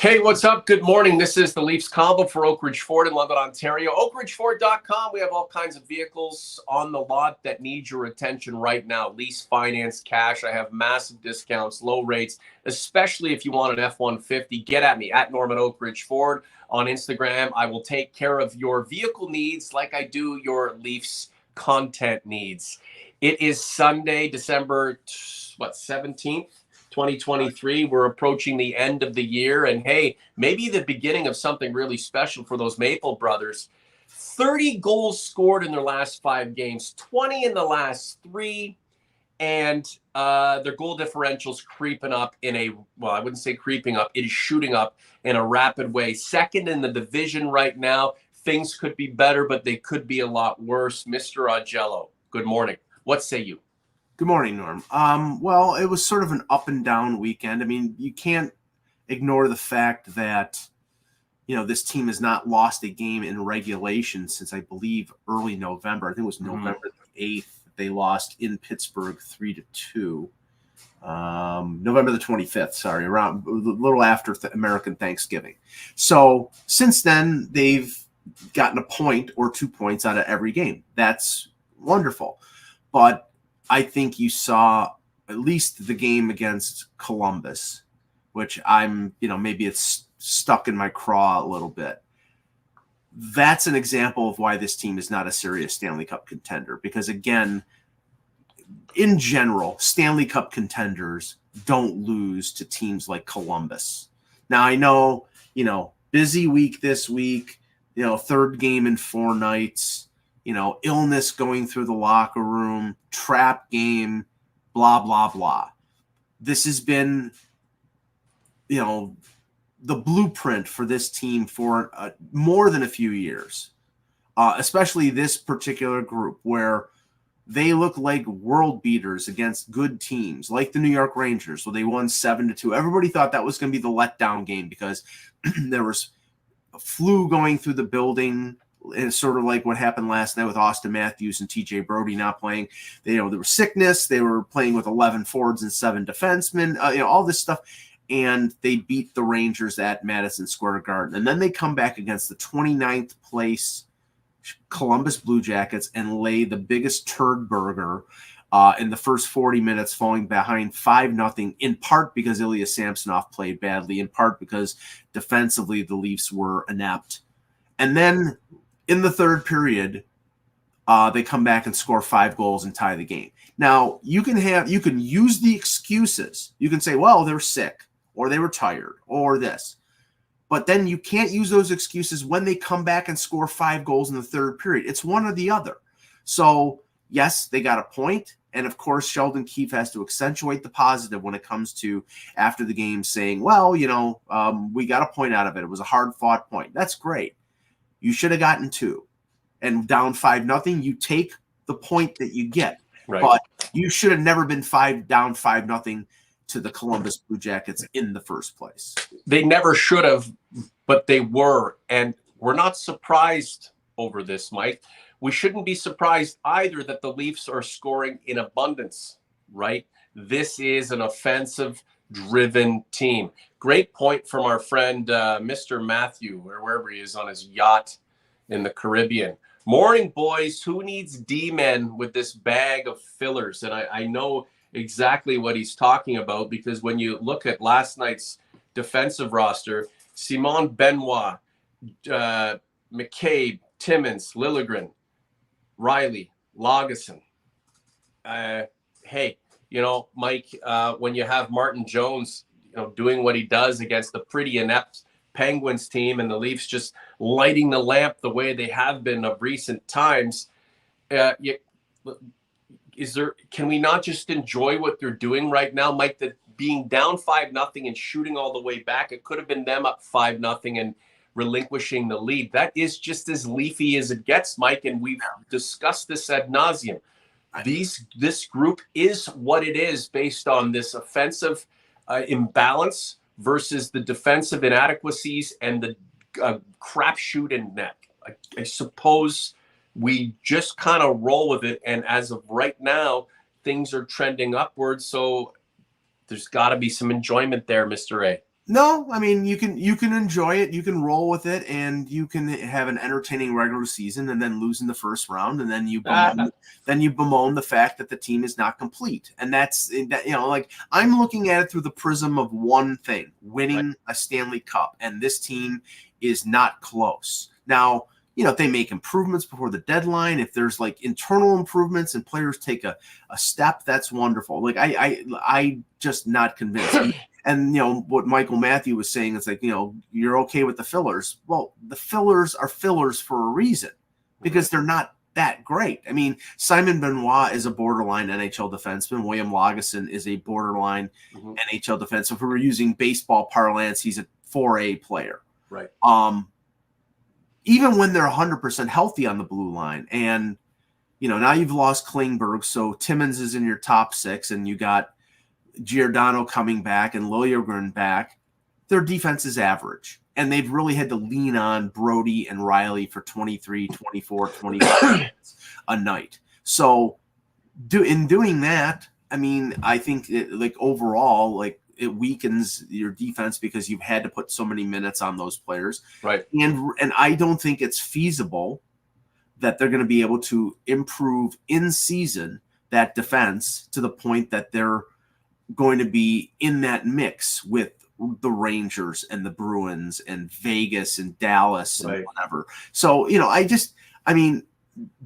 Hey, what's up? Good morning. This is the Leafs Convo for Oak Ridge Ford in London, Ontario. OakRidgeFord.com. We have all kinds of vehicles on the lot that need your attention right now. Lease, finance, cash. I have massive discounts, low rates, especially if you want an F-150. Get at me at Norman Oak Ridge Ford on Instagram. I will take care of your vehicle needs like I do your Leafs content needs. It is Sunday, December 17th. 2023. We're approaching the end of the year, and hey, maybe the beginning of something really special for those Maple brothers. 30 goals scored in their last 5 games, 20 in the last 3, and their goal differential's creeping up I wouldn't say creeping up, it is shooting up in a rapid way. Second in the division right now. Things could be better, but they could be a lot worse. Mr. Augello, good morning. What say you? Good morning, Norm. Well, it was sort of an up and down weekend. I mean, you can't ignore the fact that, this team has not lost a game in regulation since, I believe, early November. I think it was November 8th. They lost in Pittsburgh 3-2. November the 25th, sorry, around a little after American Thanksgiving. So since then, they've gotten a point or 2 points out of every game. That's wonderful. But I think you saw at least the game against Columbus, which maybe it's stuck in my craw a little bit. That's an example of why this team is not a serious Stanley Cup contender. Because again, in general, Stanley Cup contenders don't lose to teams like Columbus. Now I know, busy week this week, third game in 4 nights. Illness going through the locker room, trap game, blah, blah, blah. This has been, the blueprint for this team for more than a few years, especially this particular group where they look like world beaters against good teams like the New York Rangers, where they won 7-2. Everybody thought that was going to be the letdown game because there was a flu going through the building. It's sort of like what happened last night with Austin Matthews and TJ Brody not playing. There was sickness. They were playing with 11 forwards and 7 defensemen, all this stuff. And they beat the Rangers at Madison Square Garden. And then they come back against the 29th place Columbus Blue Jackets and lay the biggest turd burger in the first 40 minutes, falling behind 5-0, in part because Ilya Samsonov played badly, in part because defensively the Leafs were inept. And then in the third period, they come back and score 5 goals and tie the game. Now, you can use the excuses. You can say, well, they're sick, or they were tired, or this. But then you can't use those excuses when they come back and score 5 goals in the third period. It's one or the other. So, yes, they got a point. And, of course, Sheldon Keefe has to accentuate the positive when it comes to after the game saying, well, we got a point out of it. It was a hard-fought point. That's great. You should have gotten 2. And down 5-0, you take the point that you get. Right. But you should have never been down 5-0 to the Columbus Blue Jackets in the first place. They never should have, but they were. And we're not surprised over this, Mike. We shouldn't be surprised either that the Leafs are scoring in abundance, right? This is an offensive-driven team. Great point from our friend, Mr. Matthew, or wherever he is on his yacht in the Caribbean. Morning, boys. Who needs D-men with this bag of fillers? And I know exactly what he's talking about, because when you look at last defensive roster, Simon Benoit, McCabe, Timmins, Liljegren, Riley, Lagesson. Hey, Mike, when you have Martin Jones, doing what he does against the pretty inept Penguins team, and the Leafs just lighting the lamp the way they have been of recent times, can we not just enjoy what they're doing right now, Mike? That being down 5-0 and shooting all the way back, it could have been them up 5-0 and relinquishing the lead. That is just as Leafy as it gets, Mike, and we've discussed this ad nauseum. This group is what it is based on this offensive imbalance versus the defensive inadequacies and the crapshoot in net. I suppose we just kind of roll with it, and as of right now, things are trending upwards. So there's got to be some enjoyment there, Mr. A. No, I mean you can enjoy it, you can roll with it, and you can have an entertaining regular season, and then lose in the first round, and then you bemoan the fact that the team is not complete, and that's that. Like I'm looking at it through the prism of one thing: winning a Stanley Cup, and this team is not close now. If they make improvements before the deadline, if there's like internal improvements and players take a step, that's wonderful. Like I just not convinced. And what Michael Matthew was saying, it's like, you're okay with the fillers. Well, the fillers are fillers for a reason, because they're not that great. I mean, Simon Benoit is a borderline NHL defenseman. William Lagesson is a borderline NHL defenseman. If we were using baseball parlance, he's a 4A player. Right. Even when they're 100% healthy on the blue line, and now you've lost Klingberg, so Timmins is in your top 6, and you got Giordano coming back and Liljegren back. Their defense is average, and they've really had to lean on Brody and Riley for 23, 24, 25 minutes a night. So in doing that, I mean, I think overall, it weakens your defense because you've had to put so many minutes on those players. Right. And I don't think it's feasible that they're going to be able to improve in season that defense to the point that they're going to be in that mix with the Rangers and the Bruins and Vegas and Dallas and whatever. So,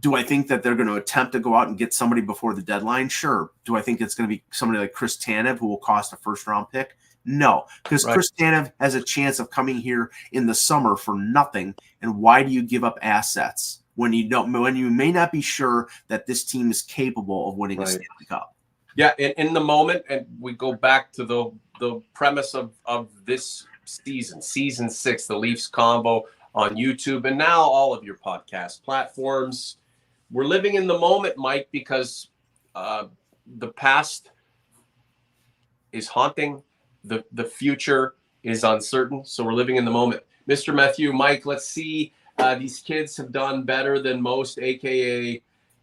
do I think that they're going to attempt to go out and get somebody before the deadline? Sure. Do I think it's going to be somebody like Chris Tanev who will cost a first-round pick? No, because Chris Tanev has a chance of coming here in the summer for nothing. And why do you give up assets when you may not be sure that this team is capable of winning a Stanley Cup? Yeah, in the moment, and we go back to the premise of this season 6, the Leafs Convo on YouTube, and now all of your podcast platforms. We're living in the moment, Mike, because the past is haunting, the future is uncertain, so we're living in the moment. Mr. Matthew, Mike, let's see. These kids have done better than most, a.k.a.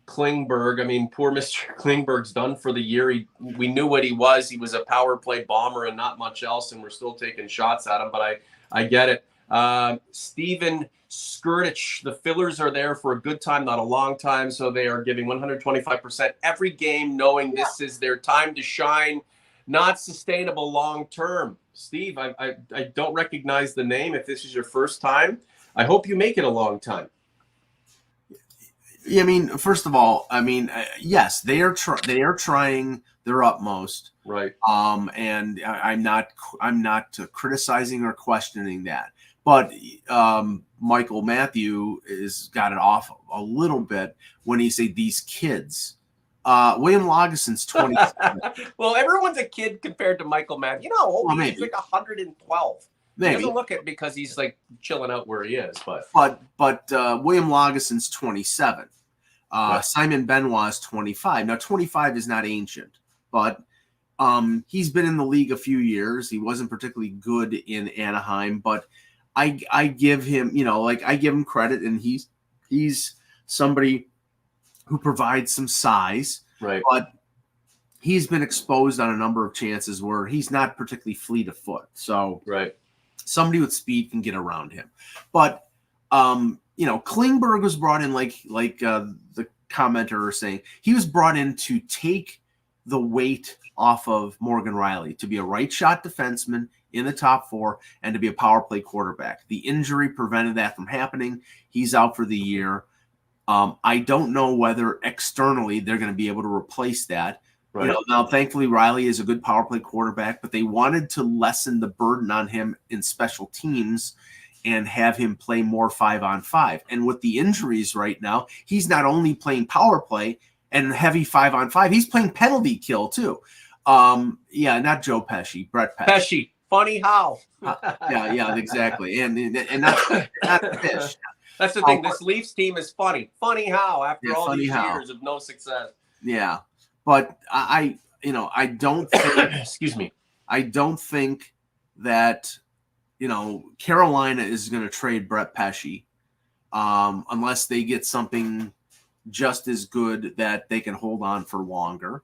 Klingberg. I mean, poor Mr. Klingberg's done for the year. We knew what he was. He was a power play bomber and not much else, and we're still taking shots at him, but I get it. Steven Skurtic, the fillers are there for a good time, not a long time, so they are giving 125% every game, knowing this is their time to shine. Not sustainable long term. Steve, I don't recognize the name. If this is your first time, I hope you make it a long time. I mean, first of all, yes, they are trying their utmost, right? And I'm not criticizing or questioning that, but Michael Matthew has got it off a little bit when he say these kids. William Lagesson's 20. Well, everyone's a kid compared to Michael Matthews. He's like 112. Maybe. He doesn't look it because he's like chilling out where he is, but William Lagesson's 27. Simon Benoit's 25. Now 25 is not ancient, but he's been in the league a few years. He wasn't particularly good in Anaheim, but I give him, I give him credit, and he's somebody who provides some size, right? But he's been exposed on a number of chances where he's not particularly fleet of foot. So somebody with speed can get around him. But Klingberg was brought in like the commenter is saying, he was brought in to take the weight off of Morgan Riley, to be a right shot defenseman in the top 4 and to be a power play quarterback. The injury prevented that from happening. He's out for the year. I don't know whether externally they're going to be able to replace that. Right. Now, thankfully, Riley is a good power play quarterback, but they wanted to lessen the burden on him in special teams and have him play more 5-on-5. And with the injuries right now, he's not only playing power play and heavy 5-on-5, he's playing penalty kill too. Not Joe Pesci, Brett Pesci. Pesci, funny how. Yeah, exactly. And not fish. That's the thing. This Leafs team is funny. Funny how after all these years of no success. Yeah. But I don't think excuse me. I don't think that Carolina is going to trade Brett Pesci unless they get something just as good that they can hold on for longer.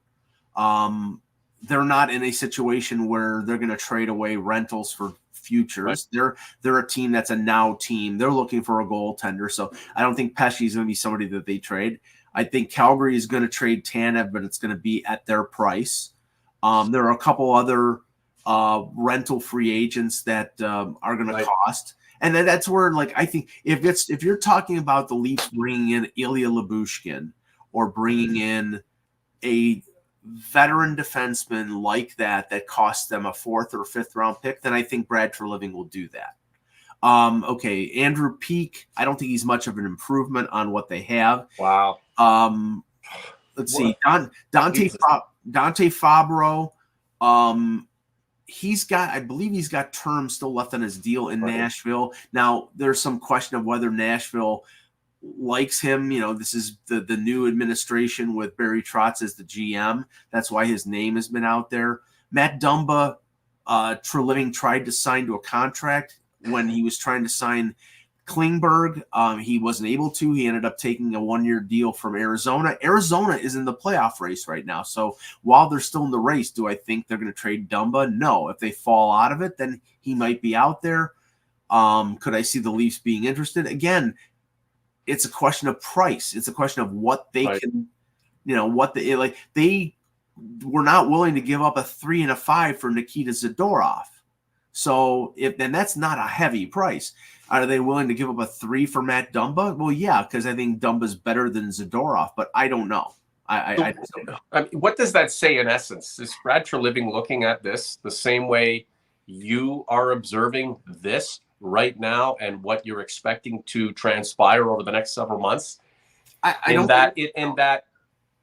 They're not in a situation where they're going to trade away rentals for futures. Right. They're a team that's a now team. They're looking for a goaltender. So I don't think Pesce is going to be somebody that they trade. I think Calgary is going to trade Tanev, but it's going to be at their price. There are a couple other rental free agents that are going to cost. And then that's where, like, I think if you're talking about the Leafs bringing in Ilya Lyubushkin or bringing in a veteran defenseman like that costs them a 4th or 5th round pick, then I think Brad Treliving will do that. Okay, Andrew Peeke, I don't think he's much of an improvement on what they have. Wow. Let's see, Dante Fabro. I believe he's got terms still left on his deal in Nashville. Now, there's some question of whether Nashville likes him. This is the new administration with Barry Trotz as the GM. That's why his name has been out there. Matt Dumba, Treliving tried to sign to a contract when he was trying to sign Klingberg. He wasn't able to. He ended up taking a 1-year deal from Arizona. Arizona is in the playoff race right now. So while they're still in the race, do I think they're going to trade Dumba? No. If they fall out of it, then he might be out there. Could I see the Leafs being interested? Again, it's a question of price. It's a question of what they can, they were not willing to give up a 3 and a 5 for Nikita Zadorov. So then that's not a heavy price. Are they willing to give up a 3 for Matt Dumba? Well, yeah, because I think Dumba's better than Zadorov, but I don't know. I just don't know. I mean, what does that say in essence? Is Brad Treliving looking at this the same way you are observing this right now and what you're expecting to transpire over the next several months? That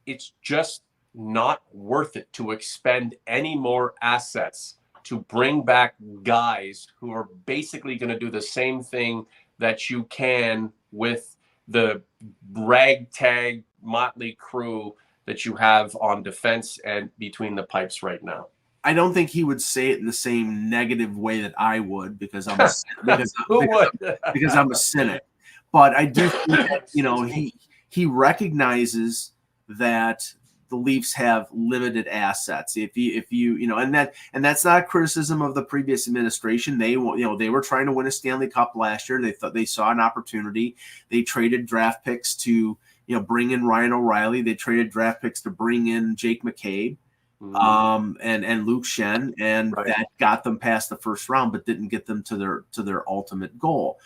it's just not worth it to expend any more assets to bring back guys who are basically going to do the same thing that you can with the ragtag motley crew that you have on defense and between the pipes right now. I don't think he would say it in the same negative way that I would because I'm a cynic. But I do think that, he recognizes that the Leafs have limited assets. If you and that's not a criticism of the previous administration. They were trying to win a Stanley Cup last year. They thought they saw an opportunity. They traded draft picks to bring in Ryan O'Reilly. They traded draft picks to bring in Jake McCabe. And Luke Shen, and that got them past the first round, but didn't get them to their ultimate goal.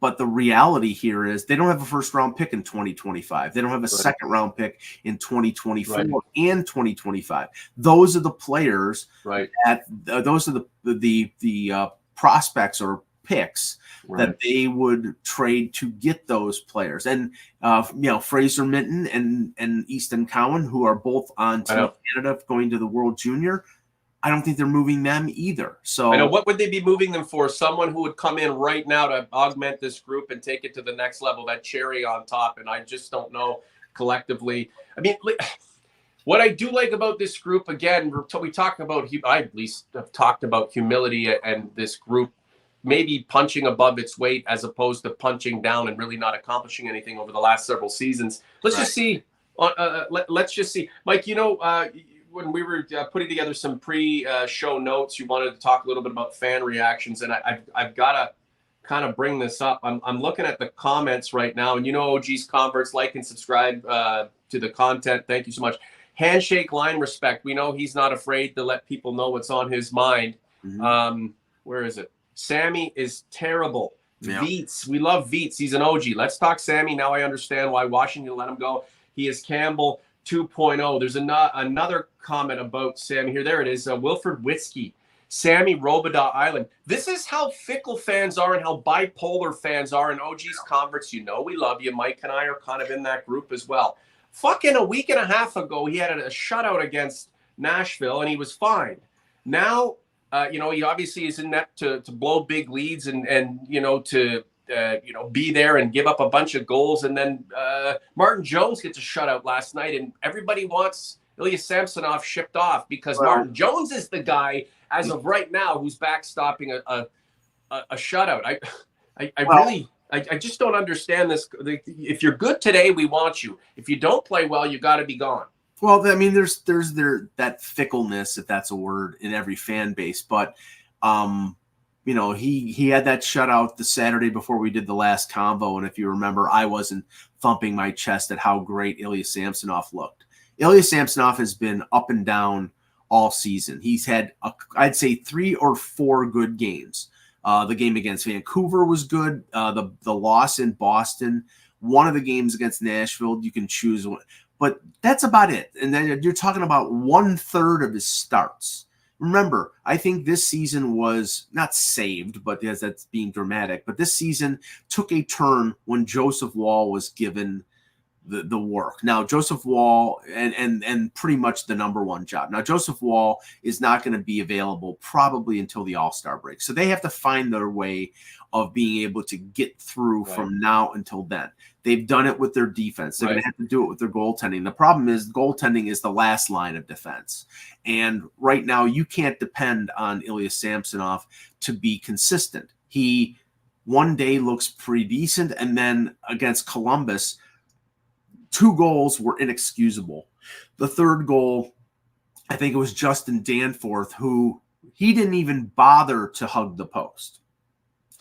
But the reality here is they don't have a first round pick in 2025. They don't have a second round pick in 2024 and 2025. Those are the players those are the prospects or picks that they would trade to get those players. And Fraser Minton and Easton Cowan, who are both on Team Canada going to the World Junior, I don't think they're moving them either. So I know, what would they be moving them for? Someone who would come in right now to augment this group and take it to the next level, that cherry on top. And I just don't know collectively. I mean, what I do like about this group, again, we talk about, I at least have talked about humility and this group maybe punching above its weight as opposed to punching down and really not accomplishing anything over the last several seasons. Let's just see. Let's just see. Mike, when we were putting together some pre-show notes, you wanted to talk a little bit about fan reactions, and I've got to kind of bring this up. I'm looking at the comments right now, and OG's converts, like and subscribe to the content. Thank you so much. Handshake, line, respect. We know he's not afraid to let people know what's on his mind. Where is it? Sammy is terrible. Yeah. Veets, we love Veets. He's an OG. Let's talk Sammy. Now I understand why Washington let him go. He is Campbell 2.0. There's another comment about Sammy here. There it is. Wilfred Whiskey. Sammy Robidaw Island. This is how fickle fans are and how bipolar fans are. And OG's converts, we love you. Mike and I are kind of in that group as well. Fucking a week and a half ago, he had a shutout against Nashville, and he was fine. Now, he obviously is in net to blow big leads and to be there and give up a bunch of goals. And then Martin Jones gets a shutout last night, and everybody wants Ilya Samsonov shipped off because Martin Jones is the guy as of right now who's backstopping a shutout. I just don't understand this. If you're good today, we want you. If you don't play well, you got to be gone. Well, I mean, there's that fickleness, if that's a word, in every fan base. But, he had that shutout the Saturday before we did the last convo. And if you remember, I wasn't thumping my chest at how great Ilya Samsonov looked. Ilya Samsonov has been up and down all season. He's had, I'd say, 3 or 4 good games. The game against Vancouver was good. The loss in Boston, one of the games against Nashville, you can choose one. But that's about it. And then you're talking about 1/3 of his starts. Remember, I think this season was not saved, but yes, that's being dramatic. But this season took a turn when Joseph Woll was given the work. Now, Joseph Woll and pretty much the number one job. Now, Joseph Woll is not going to be available probably until the All-Star break. So they have to find their way of being able to get through from now until then. They've done it with their defense. They're going to have to do it with their goaltending. The problem is goaltending is the last line of defense. And right now you can't depend on Ilya Samsonov to be consistent. He one day looks pretty decent, and then against Columbus, 2 goals were inexcusable. The third goal, I think it was Justin Danforth, who he didn't even bother to hug the post.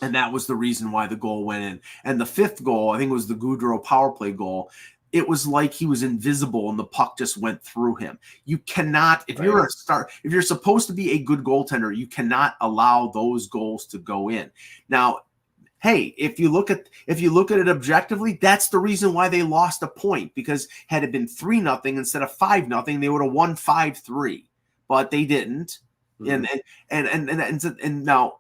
And that was the reason why the goal went in. And the 5th goal, I think it was the Gaudreau power play goal, it was like he was invisible and the puck just went through him. You cannot, if you're a star, if you're supposed to be a good goaltender, you cannot allow those goals to go in. Now, hey, if you look at it objectively, that's the reason why they lost a point, because had it been 3-0 instead of 5-0, they would have won 5-3, but they didn't. Mm-hmm. And now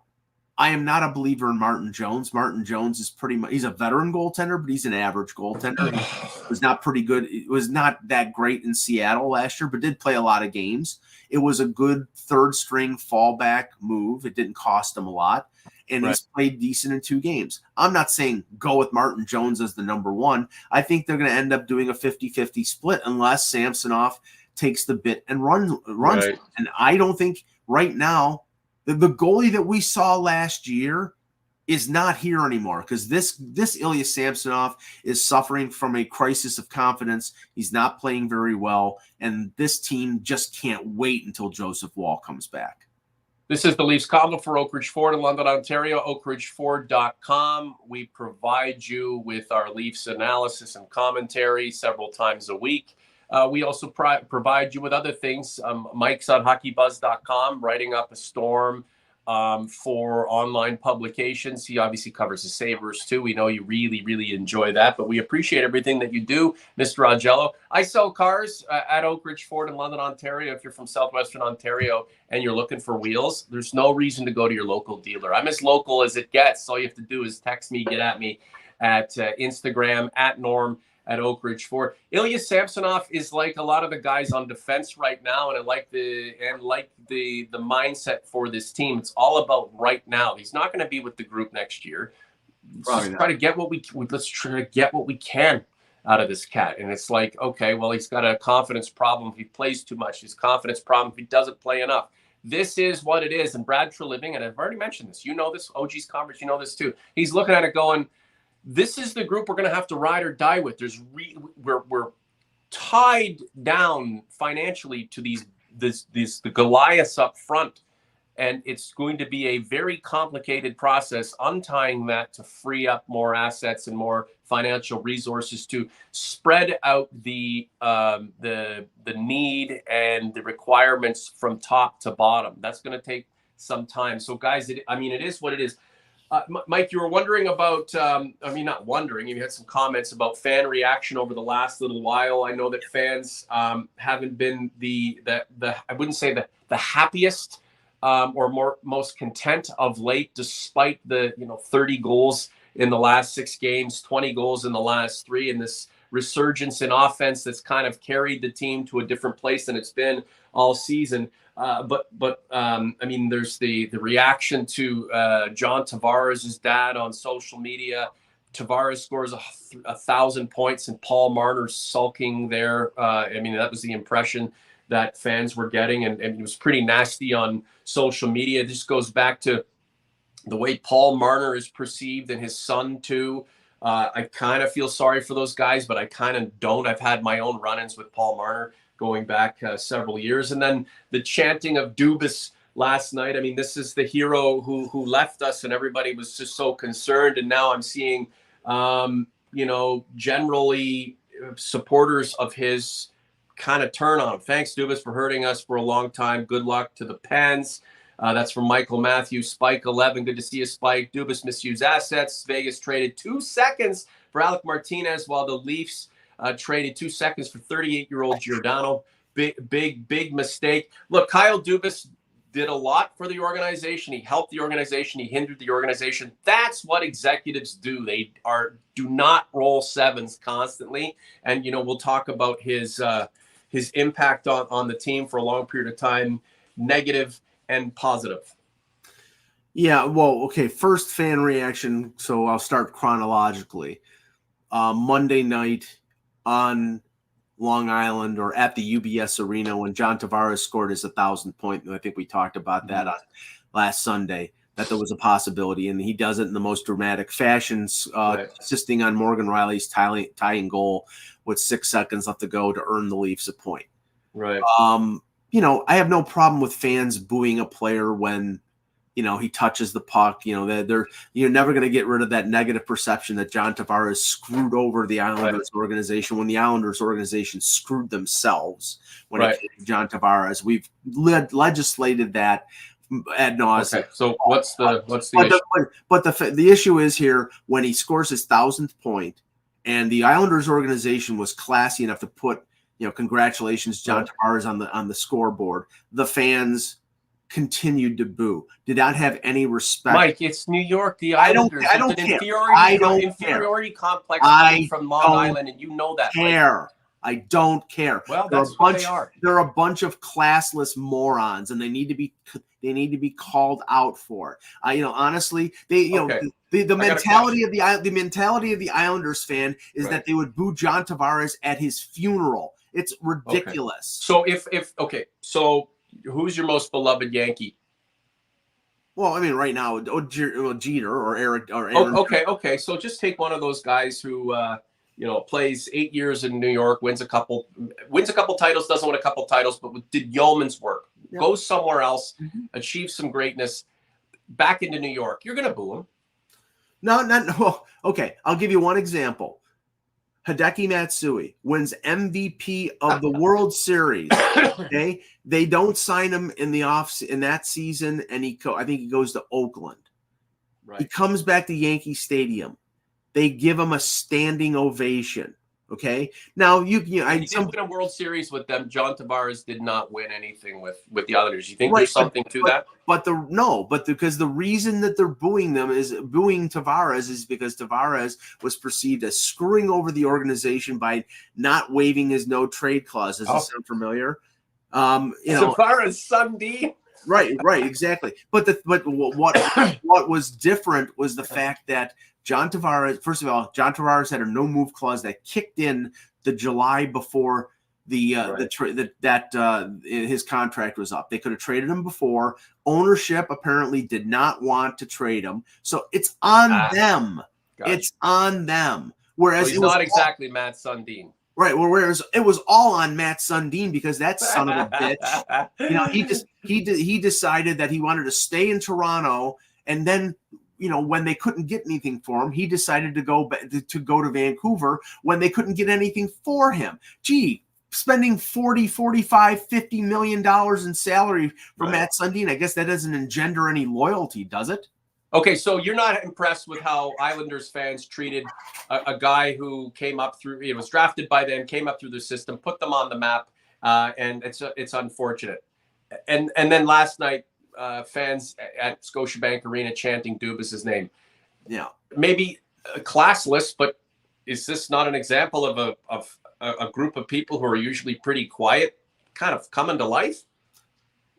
I am not a believer in Martin Jones. Martin Jones is he's a veteran goaltender, but he's an average goaltender. He was not pretty good. It was not that great in Seattle last year, but did play a lot of games. It was a good 3rd string fallback move. It didn't cost him a lot. And he's played decent in 2 games. I'm not saying go with Martin Jones as the number 1. I think they're going to end up doing a 50-50 split unless Samsonov takes the bit and runs. Right. And I don't think right now the goalie that we saw last year is not here anymore, because this Ilya Samsonov is suffering from a crisis of confidence. He's not playing very well, and this team just can't wait until Joseph Woll comes back. This is the Leafs Convo for Oak Ridge Ford in London, Ontario, oakridgeford.com. We provide you with our Leafs analysis and commentary several times a week. We also provide you with other things. Mike's on hockeybuzz.com, writing up a storm for online publications. He obviously covers the Sabres too. We know you really, really enjoy that, but we appreciate everything that you do, Mr. Augello. I sell cars at Oak Ridge Ford in London, Ontario. If you're from Southwestern Ontario and you're looking for wheels, there's no reason to go to your local dealer. I'm as local as it gets. All you have to do is text me, get at me at Instagram, at Norm, at Oak Ridge Ford. Ilya Samsonov is like a lot of the guys on defense right now, and I like the mindset for this team. It's all about right now. He's not going to be with the group next year. Let's try to get what we can out of this cat. And it's like, okay, well, he's got a confidence problem if he plays too much. His confidence problem if he doesn't play enough. This is what it is. And Brad Treliving, and I've already mentioned this, you know this, OG's conference, you know this too. He's looking at it going, this is the group we're going to have to ride or die with. We're tied down financially to the Goliaths up front, and it's going to be a very complicated process untying that to free up more assets and more financial resources to spread out the need and the requirements from top to bottom. That's going to take some time. So, guys, it is what it is. Mike, you were wondering about, not wondering, you had some comments about fan reaction over the last little while. I know that fans haven't been I wouldn't say the happiest or most content of late, despite the 30 goals in the last 6 games, 20 goals in the last 3, and this resurgence in offense that's kind of carried the team to a different place than it's been all season. But there's the reaction to John Tavares' dad on social media. Tavares scores 1,000 points and Paul Marner sulking there. That was the impression that fans were getting, and it was pretty nasty on social media. This goes back to the way Paul Marner is perceived and his son too. I kind of feel sorry for those guys, but I kind of don't. I've had my own run-ins with Paul Marner. going back several years. And then the chanting of Dubas last night. I mean, this is the hero who left us, and everybody was just so concerned. And now I'm seeing, generally supporters of his kind of turn on him. Thanks, Dubas, for hurting us for a long time. Good luck to the Pens. That's from Michael Matthews. Spike 11. Good to see you, Spike. Dubas misused assets. Vegas traded 2 seconds for Alec Martinez, while the Leafs traded 2 seconds for 38-year-old Giordano. Big mistake. Look, Kyle Dubas did a lot for the organization. He helped the organization. He hindered the organization. That's what executives do. They do not roll sevens constantly. And we'll talk about his impact on the team for a long period of time, negative and positive. Yeah, well, okay. First fan reaction. So I'll start chronologically. Monday night on Long Island, or at the UBS Arena, when John Tavares scored his 1,000th point. And I think we talked about that on last Sunday, that there was a possibility, and he does it in the most dramatic fashion, insisting on Morgan Riley's tying goal with 6 seconds left to go to earn the Leafs a point. Right. I have no problem with fans booing a player when he touches the puck. You're never going to get rid of that negative perception that John Tavares screwed over the Islanders organization when the Islanders organization screwed themselves when it came to John Tavares. We've legislated that ad nauseum. Okay. So what's the issue? But the issue is here when he scores his 1,000th point, and the Islanders organization was classy enough to put, congratulations, John Tavares on the scoreboard. The fans continued to boo. Did not have any respect. Mike, it's New York. The Islanders. I don't care. Inferiority complex from Long Island, and you know that. Care. I don't care. Well, that's what they are. They're a bunch of classless morons, and they need to be called out for it. Honestly, the mentality of the Islanders fan is that they would boo John Tavares at his funeral. It's ridiculous. So who's your most beloved Yankee? Well, I mean, right now, Jeter or Eric or Aaron. Okay. So just take one of those guys who, plays 8 years in New York, wins a couple titles, doesn't win a couple titles, but did yeoman's work. Yep. Goes somewhere else, achieves some greatness, back into New York. You're going to boo him. No. Okay, I'll give you one example. Hideki Matsui wins MVP of the World Series. Okay, they don't sign him in that season, and I think he goes to Oakland. Right. He comes back to Yankee Stadium. They give him a standing ovation. Okay, now he did win a World Series with them. John Tavares did not win anything with the Islanders. You think there's something to that? Because the reason that they're booing Tavares is because Tavares was perceived as screwing over the organization by not waiving his no trade clause. Does this sound familiar? Tavares Sundin. Right, exactly. But what was different was the fact that John Tavares, first of all, John Tavares had a no-move clause that kicked in the July before his contract was up. They could have traded him before. Ownership apparently did not want to trade him, so it's on them. Gotcha. It's on them. Whereas he's not exactly Matt Sundin. Right. Well, whereas it was all on Matt Sundin because that son of a bitch, he decided that he wanted to stay in Toronto, and then, when they couldn't get anything for him, he decided to go to Vancouver when they couldn't get anything for him. Gee, spending $40, $45, $50 million in salary for Matt Sundin, I guess that doesn't engender any loyalty, does it? Okay, so you're not impressed with how Islanders fans treated a guy who came up through, was drafted by them, came up through the system, put them on the map, and it's unfortunate. And then last night, fans at Scotiabank Arena chanting Dubas's name. Yeah, maybe classless, but is this not an example of a group of people who are usually pretty quiet, kind of coming to life?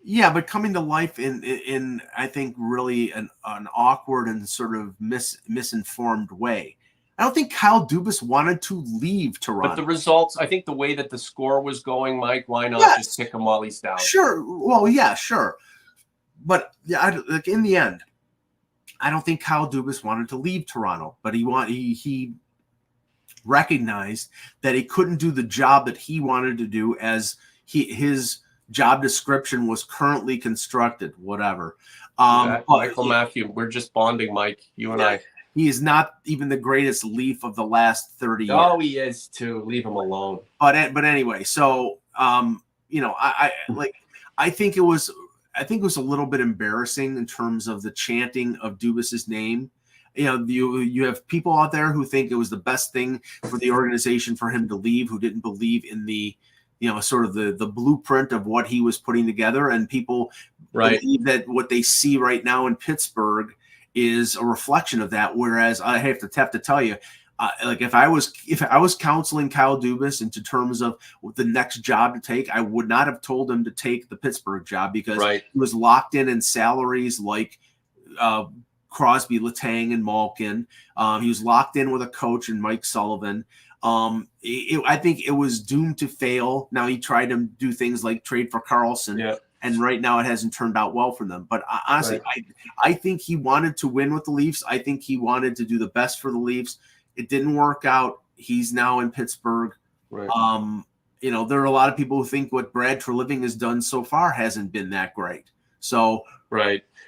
Yeah, but coming to life in I think really an awkward and sort of misinformed way. I don't think Kyle Dubas wanted to leave Toronto. But the results, I think the way that the score was going, Mike, why not just kick him while he's down? Sure. Well, yeah, sure. But in the end, I don't think Kyle Dubas wanted to leave Toronto, but he recognized that he couldn't do the job that he wanted to do as his job description was currently constructed, whatever. Michael Matthew, we're just bonding, Mike, you and I. He is not even the greatest Leaf of the last 30 years. Oh, he is too. Leave him alone. But anyway, so I think it was a little bit embarrassing in terms of the chanting of Dubas's name. You have people out there who think it was the best thing for the organization for him to leave, who didn't believe in the sort of the blueprint of what he was putting together, and people believe that what they see right now in Pittsburgh is a reflection of that. Whereas I have to tell you, if I was counseling Kyle Dubas into terms of the next job to take, I would not have told him to take the Pittsburgh job, because he was locked in salaries like Crosby, Letang, and Malkin. He was locked in with a coach in Mike Sullivan. I think it was doomed to fail. Now he tried to do things like trade for Carlson, and right now it hasn't turned out well for them. But honestly, I think he wanted to win with the Leafs. I think he wanted to do the best for the Leafs. It didn't work out. He's now in Pittsburgh. There are a lot of people who think what Brad Treliving has done so far hasn't been that great. So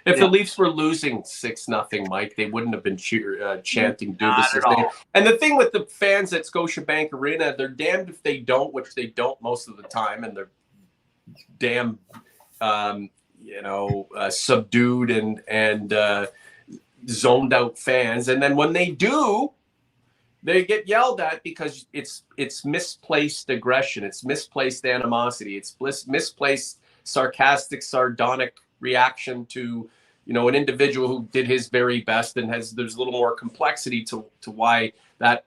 if the Leafs were losing 6-0, Mike, they wouldn't have been chanting Dubas's name. And the thing with the fans at Scotiabank Arena, they're damned if they don't, which they don't most of the time, and they're damn, subdued and zoned out fans. And then when they do, they get yelled at because it's misplaced aggression, it's misplaced animosity, it's misplaced sarcastic, sardonic reaction to an individual who did his very best, and there's a little more complexity to why that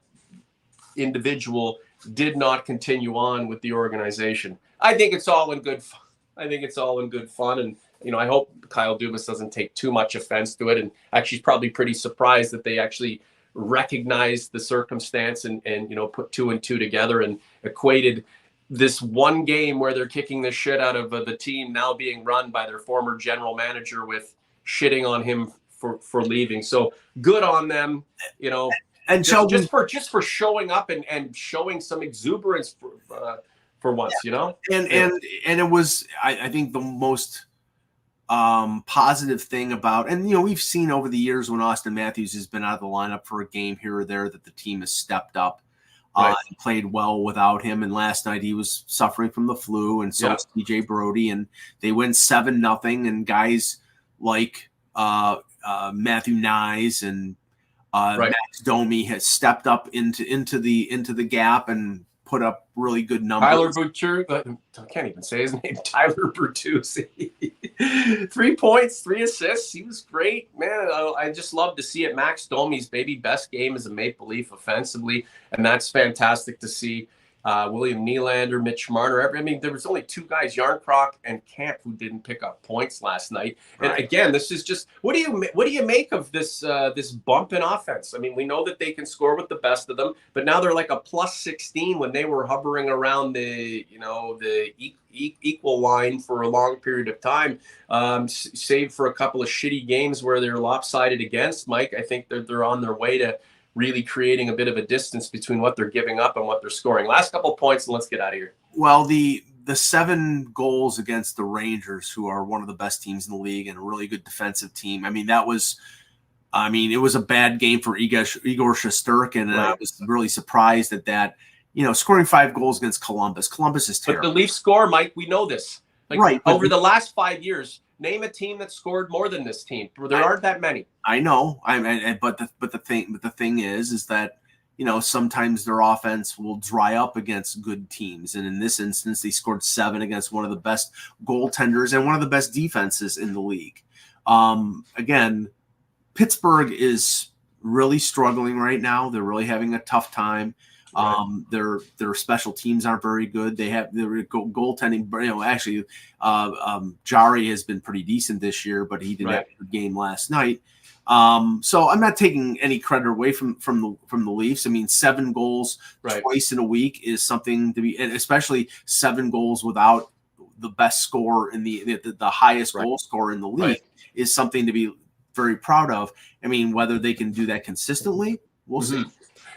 individual did not continue on with the organization. I think it's all in good fun. And I hope Kyle Dubas doesn't take too much offense to it, and actually he's probably pretty surprised that they actually recognized the circumstance and put 2 and 2 together and equated this one game where they're kicking the shit out of the team now being run by their former general manager with shitting on him for leaving. So good on them, and just for showing up and showing some exuberance for once, And it was, I think, the most positive thing about, and we've seen over the years when Austin Matthews has been out of the lineup for a game here or there that the team has stepped up. And played well without him, and last night he was suffering from the flu, and so was TJ Brody, and they win 7-0, and guys like Matthew Nyes and Max Domi has stepped up into the gap and put up really good numbers. Tyler Bertuzzi, I can't even say his name. Tyler Bertuzzi, 3 points, 3 assists. He was great, man. I just love to see it. Max Domi's maybe best game as a Maple Leaf offensively, and that's fantastic to see. William Nylander, Mitch Marner. There was only 2 guys, Yarncroc and Camp, who didn't pick up points last night. And again, this is just what do you make of this this bump in offense? We know that they can score with the best of them, but now they're like a +16 when they were hovering around the equal line for a long period of time, save for a couple of shitty games where they're lopsided against. Mike, I think they're on their way to really creating a bit of a distance between what they're giving up and what they're scoring. Last couple of points, and let's get out of here. Well, the 7 goals against the Rangers, who are one of the best teams in the league and a really good defensive team. It was a bad game for Igor Shesterkin, and I was really surprised at that. Scoring 5 goals against Columbus. Columbus is terrible. But the Leafs score, Mike, we know this. Over the last 5 years, name a team that scored more than this team. There aren't that many. I know. But the thing is that sometimes their offense will dry up against good teams, and in this instance, they scored 7 against one of the best goaltenders and one of the best defenses in the league. Again, Pittsburgh is really struggling right now. They're really having a tough time. Their special teams aren't very good. They have their goaltending. Actually, Jari has been pretty decent this year, but he didn't have a good game last night. So I'm not taking any credit away from the Leafs. 7 goals twice in a week is something to be, and especially 7 goals without the best scorer in the highest goal scorer in the league is something to be very proud of. Whether they can do that consistently, we'll see.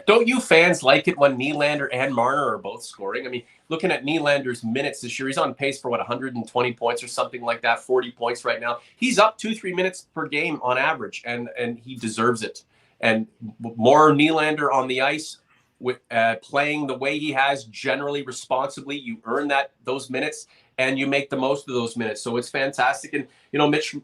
Don't you fans like it when Nylander and Marner are both scoring? I mean, looking at Nylander's minutes this year, he's on pace for 120 points or something like that, 40 points right now. He's up 2-3 minutes per game on average, and he deserves it. And more Nylander on the ice, with playing the way he has, generally responsibly, you earn those minutes and you make the most of those minutes. So it's fantastic. And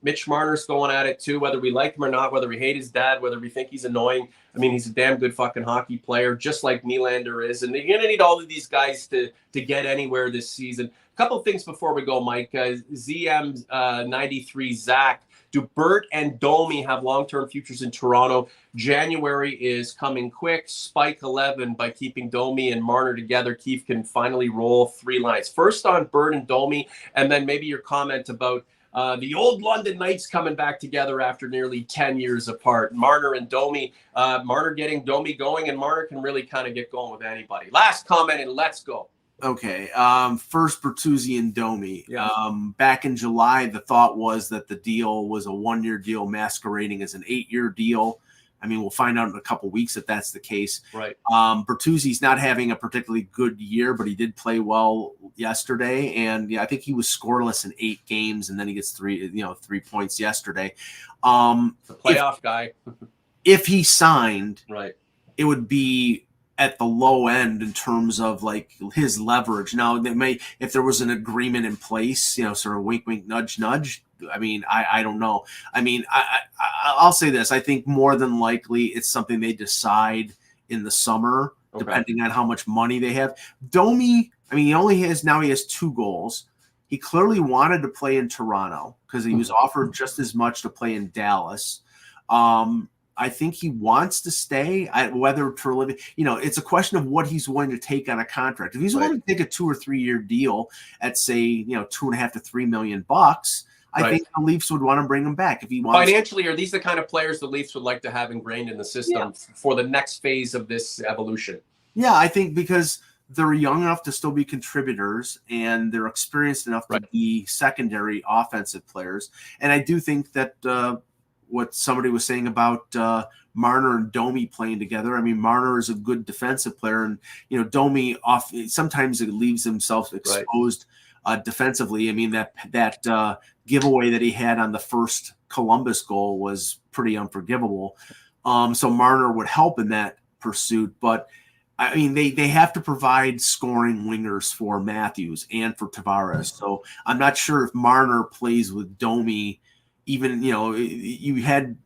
Mitch Marner's going at it too, whether we like him or not, whether we hate his dad, whether we think he's annoying. I mean, he's a damn good fucking hockey player, just like Nylander is. And you're gonna need all of these guys to get anywhere this season. A couple of things before we go, Mike. ZM 93 Zach. Do Bert and Domi have long-term futures in Toronto? January is coming quick. Spike 11 by keeping Domi and Marner together. Keefe can finally roll 3 lines. First on Bert and Domi, and then maybe your comment about the old London Knights coming back together after nearly 10 years apart. Marner and Domi. Marner getting Domi going, and Marner can really kind of get going with anybody. Last comment, and let's go. Okay. First, Bertuzzi and Domi. Yeah. Back in July, the thought was that the deal was a 1-year deal masquerading as an 8-year deal. I mean, we'll find out in a couple of weeks if that's the case. Right. Bertuzzi's not having a particularly good year, but he did play well yesterday. And yeah, I think he was scoreless in 8 games, and then he gets 3 points yesterday. The playoff guy. If he signed, right, it would be at the low end in terms of like his leverage. Now, if there was an agreement in place, sort of wink, wink, nudge, nudge. I mean, I don't know. I mean, I'll say this. I think more than likely it's something they decide in the summer, depending on how much money they have. Domi, I mean, he has 2 goals. He clearly wanted to play in Toronto because he was offered just as much to play in Dallas. I think he wants to stay. Whether for living, it's a question of what he's willing to take on a contract. If he's willing to take a 2 or 3 year deal at say, $2.5 to $3 million, I think the Leafs would want to bring him back. If he wants financially, are these the kind of players the Leafs would like to have ingrained in the system for the next phase of this evolution? Yeah, I think because they're young enough to still be contributors and they're experienced enough to be secondary offensive players. And I do think that what somebody was saying about Marner and Domi playing together. I mean, Marner is a good defensive player, and Domi sometimes it leaves himself exposed defensively. I mean, that giveaway that he had on the first Columbus goal was pretty unforgivable. So Marner would help in that pursuit, but I mean, they have to provide scoring wingers for Matthews and for Tavares. So I'm not sure if Marner plays with Domi. Even, you had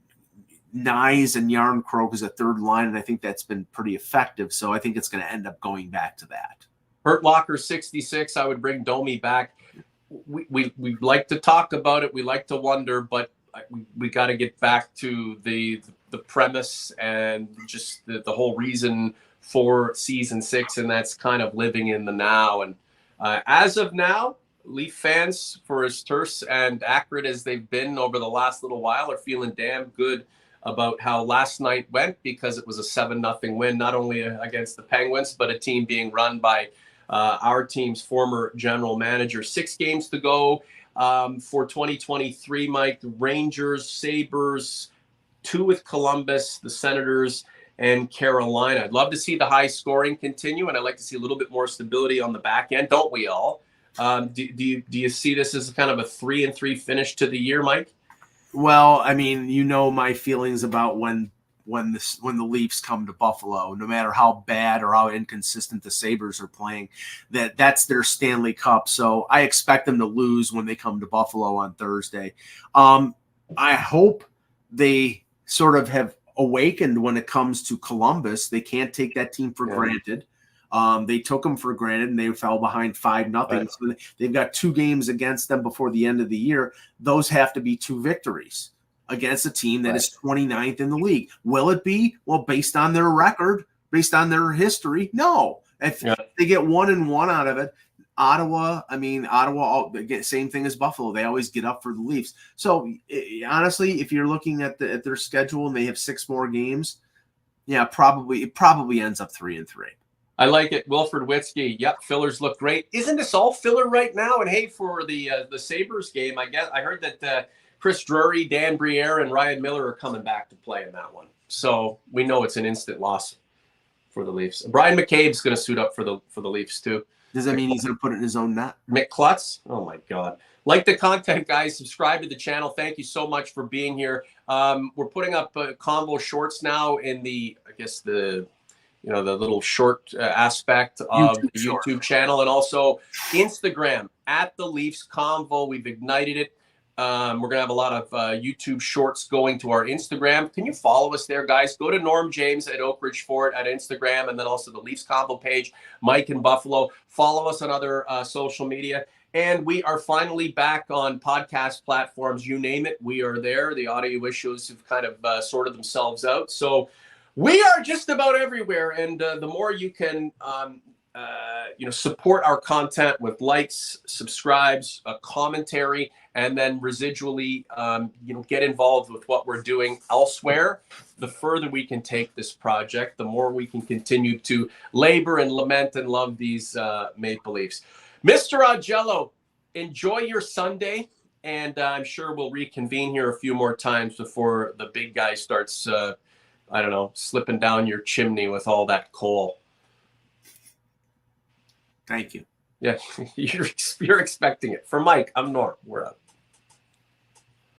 Nyes and Yarncroke as a third line, and I think that's been pretty effective. So I think it's going to end up going back to that. Hurt Locker 66, I would bring Domi back. We like to talk about it. We like to wonder, but we got to get back to the premise and just the whole reason for season 6, and that's kind of living in the now. And as of now, Leaf fans, for as terse and accurate as they've been over the last little while, are feeling damn good about how last night went, because it was a 7-0 win, not only against the Penguins, but a team being run by our team's former general manager. 6 games to go for 2023, Mike. The Rangers, Sabres, 2 with Columbus, the Senators, and Carolina. I'd love to see the high scoring continue, and I'd like to see a little bit more stability on the back end, don't we all? Do you see this as kind of a 3-3 finish to the year, Mike? Well, I mean, my feelings about when the Leafs come to Buffalo, no matter how bad or how inconsistent the Sabres are playing, that's their Stanley Cup. So I expect them to lose when they come to Buffalo on Thursday. I hope they sort of have awakened when it comes to Columbus. They can't take that team for granted. They took them for granted, and they fell behind 5-0. Right. So they've got 2 games against them before the end of the year. Those have to be 2 victories against a team that is 29th in the league. Will it be? Well, based on their record, based on their history, no. If they get 1-1 out of it, Ottawa, again, same thing as Buffalo. They always get up for the Leafs. So honestly, if you're looking at their schedule and they have 6 more games, it probably ends up 3-3. I like it. Wilfred Witzke. Yep, fillers look great. Isn't this all filler right now? And hey, for the Sabres game, I heard that Chris Drury, Dan Briere, and Ryan Miller are coming back to play in that one. So we know it's an instant loss for the Leafs. Brian McCabe's going to suit up for the Leafs too. Does that mean he's going to put it in his own net? McClutz? Oh my God. Like the content, guys. Subscribe to the channel. Thank you so much for being here. We're putting up combo shorts now in the little short aspect of the YouTube channel, and also Instagram at the Leafs Convo. We've ignited it. We're going to have a lot of YouTube shorts going to our Instagram. Can you follow us there, guys? Go to Norm James at Oak Ridge Fort at Instagram, and then also the Leafs Convo page, Mike in Buffalo. Follow us on other social media. And we are finally back on podcast platforms. You name it, we are there. The audio issues have kind of sorted themselves out. So we are just about everywhere. And the more you can support our content with likes, subscribes, a commentary, and then residually, get involved with what we're doing elsewhere, the further we can take this project, the more we can continue to labor and lament and love these Maple Leafs. Mr. Augello, enjoy your Sunday, and I'm sure we'll reconvene here a few more times before the big guy starts, slipping down your chimney with all that coal. Thank you. Yeah, you're expecting it. For Mike, I'm Norm. We're up.